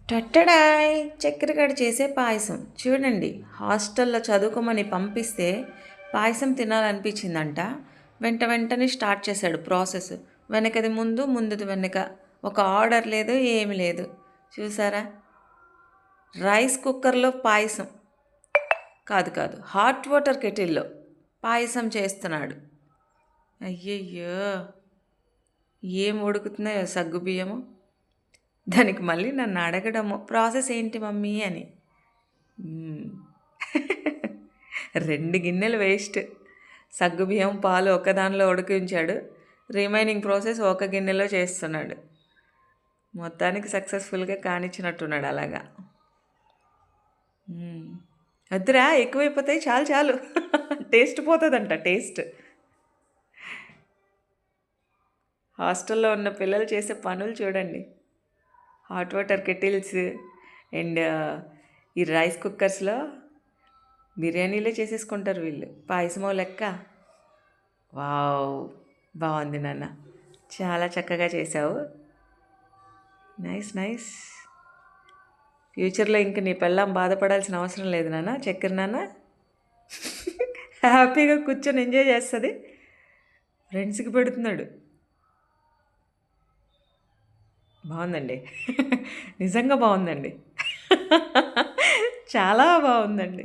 టట్టడాయ్ చక్కెరగడ చేసే పాయసం చూడండి. హాస్టల్లో చదువుకోమని పంపిస్తే పాయసం తినాలనిపించిందంట. వెంటనే స్టార్ట్ చేశాడు ప్రాసెస్. వెనకది ముందు, ముందుది వెనక. ఒక ఆర్డర్ లేదు, ఏమి లేదు. చూసారా? రైస్ కుక్కర్లో పాయసం కాదు హాట్ వాటర్ కెటిల్లో పాయసం చేస్తున్నాడు. అయ్యయ్యో, ఏం ఉడుకుతున్నాయో సగ్గు బియ్యము. దానికి మళ్ళీ నన్ను అడగడము ప్రాసెస్ ఏంటి మమ్మీ అని. 2 గిన్నెలు వేస్ట్. సగ్గుబియ్యం పాలు ఒకదానిలో ఉడికించాడు. రిమైనింగ్ ప్రాసెస్ ఒక గిన్నెలో చేస్తున్నాడు. మొత్తానికి సక్సెస్ఫుల్గా కానిచ్చినట్టున్నాడు అలాగా. వద్దురా, ఎక్కువైపోతాయి, చాలు చాలు. టేస్ట్ పోతుందంట, టేస్ట్. హాస్టల్లో ఉన్న పిల్లలు చేసే పనులు చూడండి. హాట్ వాటర్ కెటిల్స్ అండ్ ఈ రైస్ కుక్కర్స్లో బిర్యానీలే చేసేసుకుంటారు వీళ్ళు. పాయసమో లెక్క. వావ్, బాగుంది నాన్న, చాలా చక్కగా చేసావు. Nice nice. ఫ్యూచర్లో ఇంక నీ పెళ్ళాం బాధపడాల్సిన అవసరం లేదు నాన్న. చక్కెర నాన్న హ్యాపీగా కూర్చొని ఎంజాయ్ చేస్తుంది. ఫ్రెండ్స్కి పెడుతున్నాడు. బాగుందండి. నిజంగా బాగుందండి. చాలా బాగుందండి.